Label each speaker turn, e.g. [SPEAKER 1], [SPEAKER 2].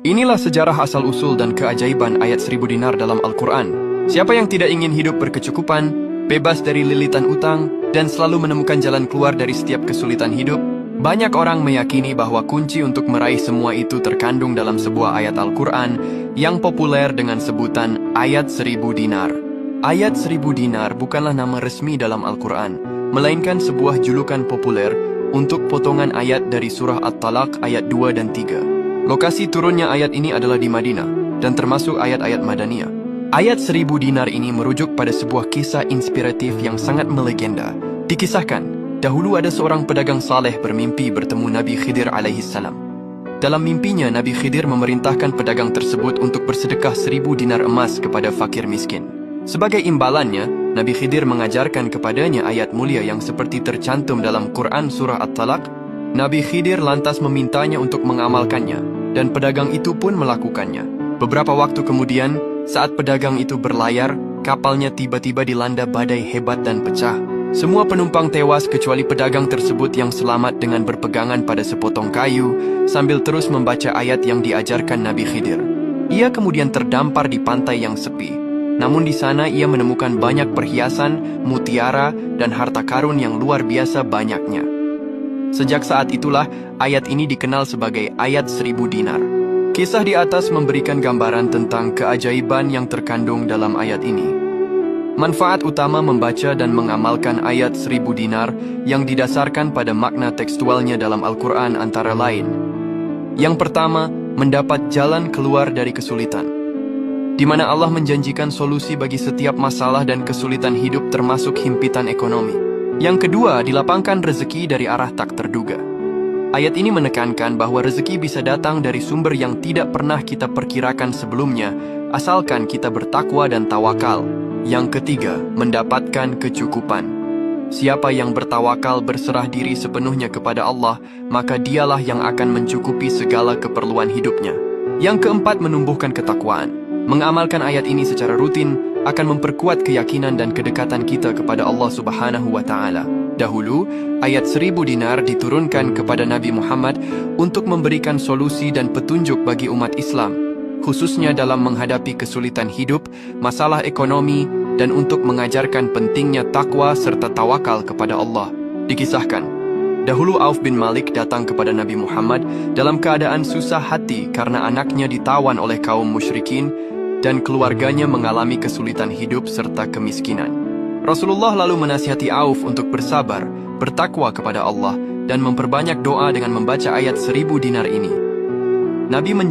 [SPEAKER 1] Inilah sejarah asal-usul dan keajaiban ayat 1000 dinar dalam Al-Quran. Siapa yang tidak ingin hidup berkecukupan, bebas dari lilitan utang, dan selalu menemukan jalan keluar dari setiap kesulitan hidup, banyak orang meyakini bahwa kunci untuk meraih semua itu terkandung dalam sebuah ayat Al-Quran yang populer dengan sebutan ayat 1000 dinar. Ayat 1000 dinar bukanlah nama resmi dalam Al-Quran, melainkan sebuah julukan populer untuk potongan ayat dari surah At-Talaq ayat 2 dan 3. Lokasi turunnya ayat ini adalah di Madinah, dan termasuk ayat-ayat Madaniyah. Ayat 1000 dinar ini merujuk pada sebuah kisah inspiratif yang sangat melegenda. Dikisahkan, dahulu ada seorang pedagang saleh bermimpi bertemu Nabi Khidir alaihissalam. Dalam mimpinya, Nabi Khidir memerintahkan pedagang tersebut untuk bersedekah 1000 dinar emas kepada fakir miskin. Sebagai imbalannya, Nabi Khidir mengajarkan kepadanya ayat mulia yang seperti tercantum dalam Quran surah At-Talaq. Nabi Khidir lantas memintanya untuk mengamalkannya, dan pedagang itu pun melakukannya. Beberapa waktu kemudian, saat pedagang itu berlayar, kapalnya tiba-tiba dilanda badai hebat dan pecah. Semua penumpang tewas kecuali pedagang tersebut yang selamat dengan berpegangan pada sepotong kayu, sambil terus membaca ayat yang diajarkan Nabi Khidir. Ia kemudian terdampar di pantai yang sepi. Namun di sana ia menemukan banyak perhiasan, mutiara, dan harta karun yang luar biasa banyaknya. Sejak saat itulah, ayat ini dikenal sebagai ayat 1000 dinar. Kisah di atas memberikan gambaran tentang keajaiban yang terkandung dalam ayat ini. Manfaat utama membaca dan mengamalkan ayat 1000 dinar yang didasarkan pada makna tekstualnya dalam Al-Quran antara lain. Yang pertama, mendapat jalan keluar dari kesulitan, di mana Allah menjanjikan solusi bagi setiap masalah dan kesulitan hidup termasuk himpitan ekonomi. Yang kedua, dilapangkan rezeki dari arah tak terduga. Ayat ini menekankan bahwa rezeki bisa datang dari sumber yang tidak pernah kita perkirakan sebelumnya, asalkan kita bertakwa dan tawakal. Yang ketiga, mendapatkan kecukupan. Siapa yang bertawakal berserah diri sepenuhnya kepada Allah, maka dialah yang akan mencukupi segala keperluan hidupnya. Yang keempat, menumbuhkan ketakwaan. Mengamalkan ayat ini secara rutin akan memperkuat keyakinan dan kedekatan kita kepada Allah Subhanahu wa Ta'ala. Dahulu, ayat 1000 dinar diturunkan kepada Nabi Muhammad untuk memberikan solusi dan petunjuk bagi umat Islam, khususnya dalam menghadapi kesulitan hidup, masalah ekonomi, dan untuk mengajarkan pentingnya takwa serta tawakal kepada Allah. Dikisahkan, dahulu Auf bin Malik datang kepada Nabi Muhammad dalam keadaan susah hati karena anaknya ditawan oleh kaum musyrikin dan keluarganya mengalami kesulitan hidup serta kemiskinan. Rasulullah lalu menasihati Auf untuk bersabar, bertakwa kepada Allah, dan memperbanyak doa dengan membaca ayat 1000 dinar ini. Nabi menjanjikan